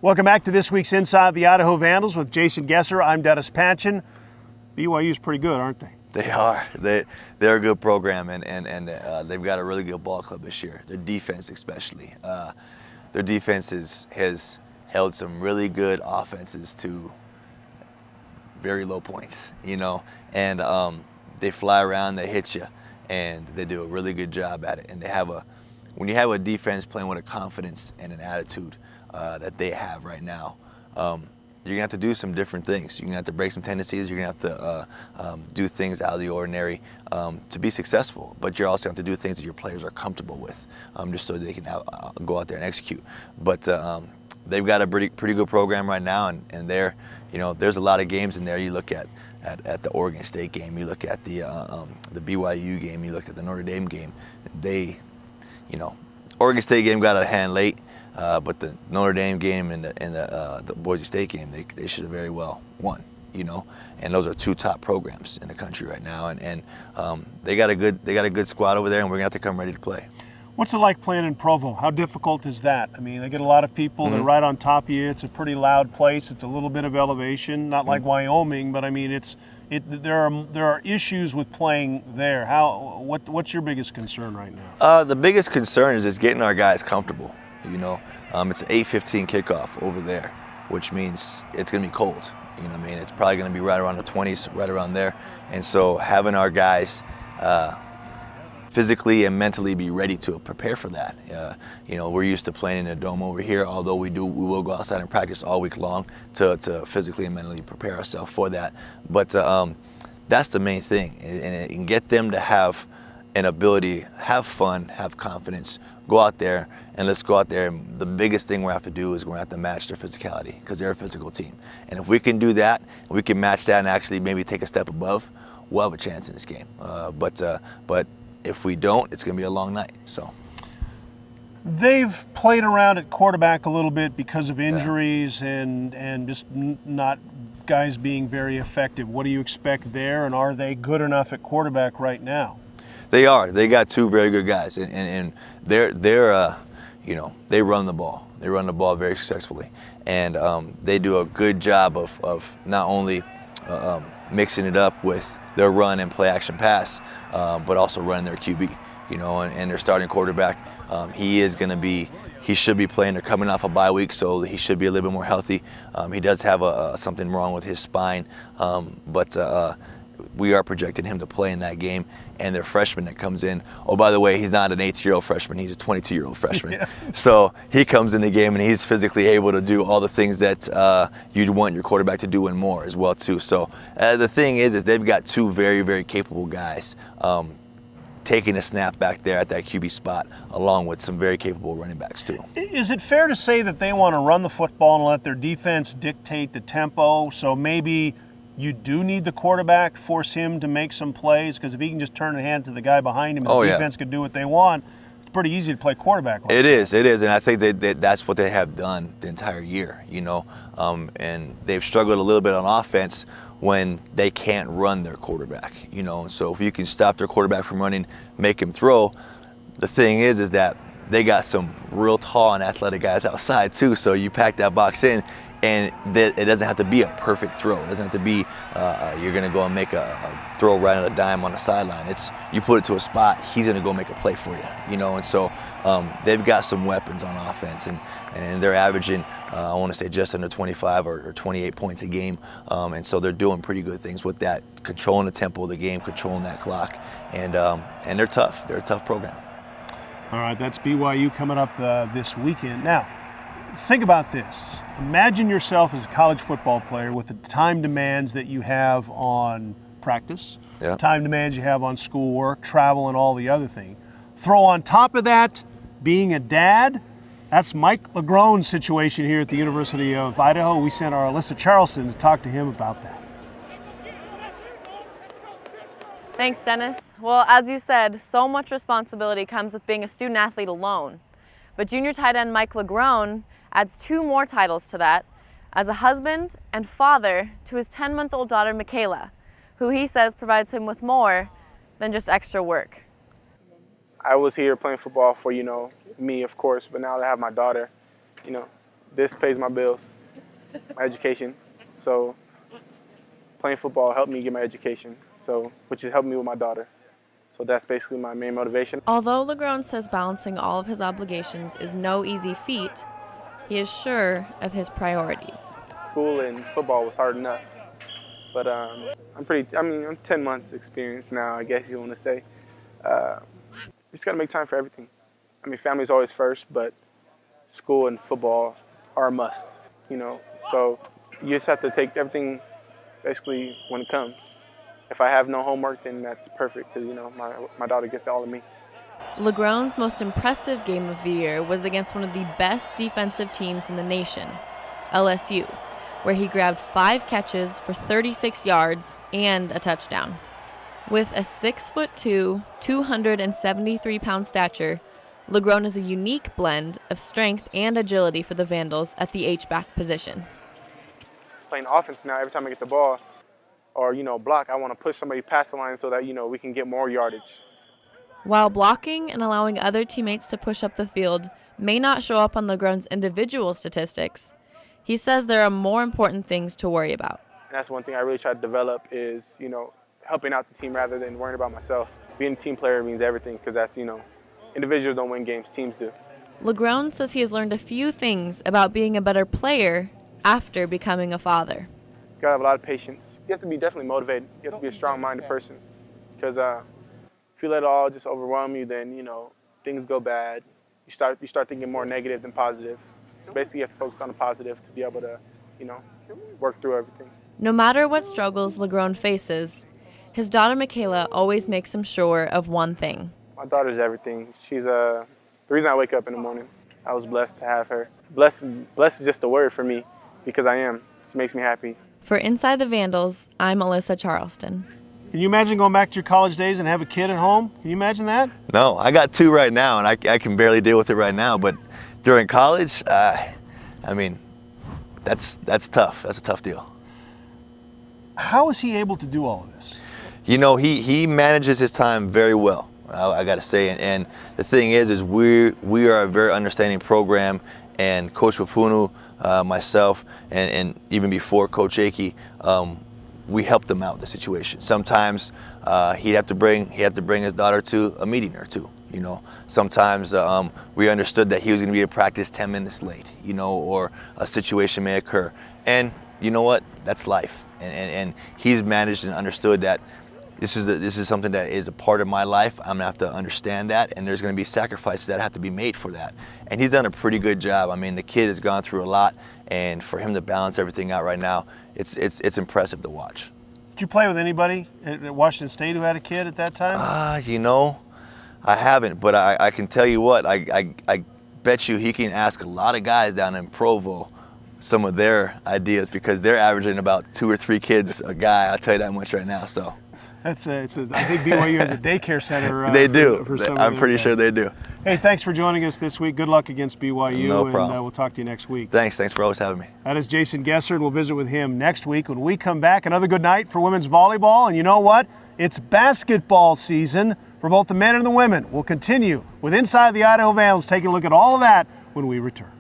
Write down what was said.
Welcome back to this week's Inside the Idaho Vandals with Jason Gesser. I'm Dennis Panchin. BYU's pretty good, aren't they? They are. They're a good program, and they've got a really good ball club this year. Their defense especially. Their defense has held some really good offenses to very low points, and they fly around, they hit you, and they do a really good job at it. And when you have a defense playing with a confidence and an attitude that they have right now, you're gonna have to do some different things. You're gonna have to break some tendencies. You're gonna have to do things out of the ordinary to be successful. But you're also gonna have to do things that your players are comfortable with, just so they can go out there and execute. But they've got a pretty good program right now, and there's a lot of games in there. You look at the Oregon State game, you look at the BYU game, you look at the Notre Dame game. Oregon State game got out of hand late. But the Notre Dame game and the Boise State game, they should have very well won, And those are two top programs in the country right now, and they got a good squad over there, and we're gonna have to come ready to play. What's it like playing in Provo? How difficult is that? I mean, they get a lot of people. They're right on top of you. It's a pretty loud place. It's a little bit of elevation, not like Wyoming, but I mean, there are issues with playing there. What's your biggest concern right now? The biggest concern is just getting our guys comfortable. It's an 8:15 kickoff over there, which means it's going to be cold. It's probably going to be right around the 20s, right around there. And so having our guys physically and mentally be ready to prepare for that. We're used to playing in a dome over here, although we will go outside and practice all week long to physically and mentally prepare ourselves for that. But that's the main thing, and get them to have an ability, have fun, have confidence, go out there, and let's go out there. And the biggest thing we have to do is we're going to have to match their physicality, because they're a physical team. And if we can do that, we can match that and actually maybe take a step above, we'll have a chance in this game. But if we don't, it's going to be a long night. So they've played around at quarterback a little bit because of injuries and just not guys being very effective. What do you expect there, and are they good enough at quarterback right now? They are. They got two very good guys, and they run the ball. They run the ball very successfully, and they do a good job of not only mixing it up with their run and play action pass, but also running their QB. And their starting quarterback, he should be playing. They're coming off a bye week, so he should be a little bit more healthy. He does have something wrong with his spine, but we are projecting him to play in that game. And their freshman that comes in, oh, by the way, he's not an 18-year-old freshman, he's a 22-year-old freshman. Yeah. So he comes in the game and he's physically able to do all the things that you'd want your quarterback to do and more as well too. So the thing is they've got two very, very capable guys taking a snap back there at that QB spot, along with some very capable running backs too. Is it fair to say that they want to run the football and let their defense dictate the tempo? So maybe you do need the quarterback, force him to make some plays, because if he can just turn and hand to the guy behind him and the defense can do what they want, it's pretty easy to play quarterback. It is, and I think that's what they have done the entire year, and they've struggled a little bit on offense when they can't run their quarterback, So if you can stop their quarterback from running, make him throw, the thing is that they got some real tall and athletic guys outside too, so you pack that box in, and it doesn't have to be a perfect throw. It doesn't have to be you're going to go and make a throw right on a dime on the sideline. It's you put it to a spot, he's going to go make a play for you, And so they've got some weapons on offense, and they're averaging, I want to say, just under 25 or 28 points a game. And so they're doing pretty good things with that, controlling the tempo of the game, controlling that clock, and they're tough. They're a tough program. All right, that's BYU coming up this weekend. Now, think about this. Imagine yourself as a college football player with the time demands that you have on practice, the time demands you have on schoolwork, travel, and all the other things. Throw on top of that being a dad. That's Mike LeGrone's situation here at the University of Idaho. We sent our Alyssa Charleston to talk to him about that. Thanks, Dennis. Well, as you said, so much responsibility comes with being a student athlete alone. But junior tight end Mike LeGrone adds 2 more titles to that as a husband and father to his 10-month-old daughter, Michaela, who he says provides him with more than just extra work. I was here playing football for, me, of course, but now that I have my daughter, this pays my bills, my education. So playing football helped me get my education, which has helped me with my daughter. So that's basically my main motivation. Although Legrone says balancing all of his obligations is no easy feat, he is sure of his priorities. School and football was hard enough, but I'm 10 months experience now, I guess you want to say. You just got to make time for everything. I mean, family's always first, but school and football are a must, So you just have to take everything basically when it comes. If I have no homework, then that's perfect because, my daughter gets all of me. Legrone's most impressive game of the year was against one of the best defensive teams in the nation, LSU, where he grabbed 5 catches for 36 yards and a touchdown. With a 6'2", 273-pound stature, Legrone is a unique blend of strength and agility for the Vandals at the H-back position. Playing offense now, every time I get the ball or, block, I want to push somebody past the line so that, we can get more yardage. While blocking and allowing other teammates to push up the field may not show up on Legrone's individual statistics, he says there are more important things to worry about. And that's one thing I really try to develop is, helping out the team rather than worrying about myself. Being a team player means everything because that's, individuals don't win games, teams do. Legrone says he has learned a few things about being a better player after becoming a father. You gotta have a lot of patience. You have to be definitely motivated. You have to be a strong-minded person because if you let it all just overwhelm you, then, things go bad. You start thinking more negative than positive. So basically, you have to focus on the positive to be able to, work through everything. No matter what struggles Legrone faces, his daughter Michaela always makes him sure of one thing. My daughter's everything. She's the reason I wake up in the morning. I was blessed to have her. Blessed is just a word for me because I am. She makes me happy. For Inside the Vandals, I'm Alyssa Charleston. Can you imagine going back to your college days and have a kid at home? Can you imagine that? No, I got 2 right now, and I can barely deal with it right now. But during college, that's tough. That's a tough deal. How is he able to do all of this? He manages his time very well, I got to say. And the thing is we are a very understanding program, and Coach Papunu, myself, and even before Coach Akey, we helped him out with the situation. Sometimes he'd have to bring his daughter to a meeting or two. Sometimes we understood that he was going to be at practice 10 minutes late, or a situation may occur. And you know what? That's life. And he's managed and understood that this is something that is a part of my life. I'm going to have to understand that, and there's going to be sacrifices that have to be made for that. And he's done a pretty good job. I mean, the kid has gone through a lot, and for him to balance everything out right now, it's impressive to watch. Did you play with anybody at Washington State who had a kid at that time? I haven't, but I can tell you what, I bet you he can ask a lot of guys down in Provo some of their ideas because they're averaging about 2 or 3 kids a guy. I'll tell you that much right now. So I think BYU has a daycare center. They do. For I'm pretty sure they do. Hey, thanks for joining us this week. Good luck against BYU. No problem. And we'll talk to you next week. Thanks for always having me. That is Jason Gesser, and we'll visit with him next week. When we come back, another good night for women's volleyball. And you know what? It's basketball season for both the men and the women. We'll continue with Inside the Idaho Vandals, taking a look at all of that when we return.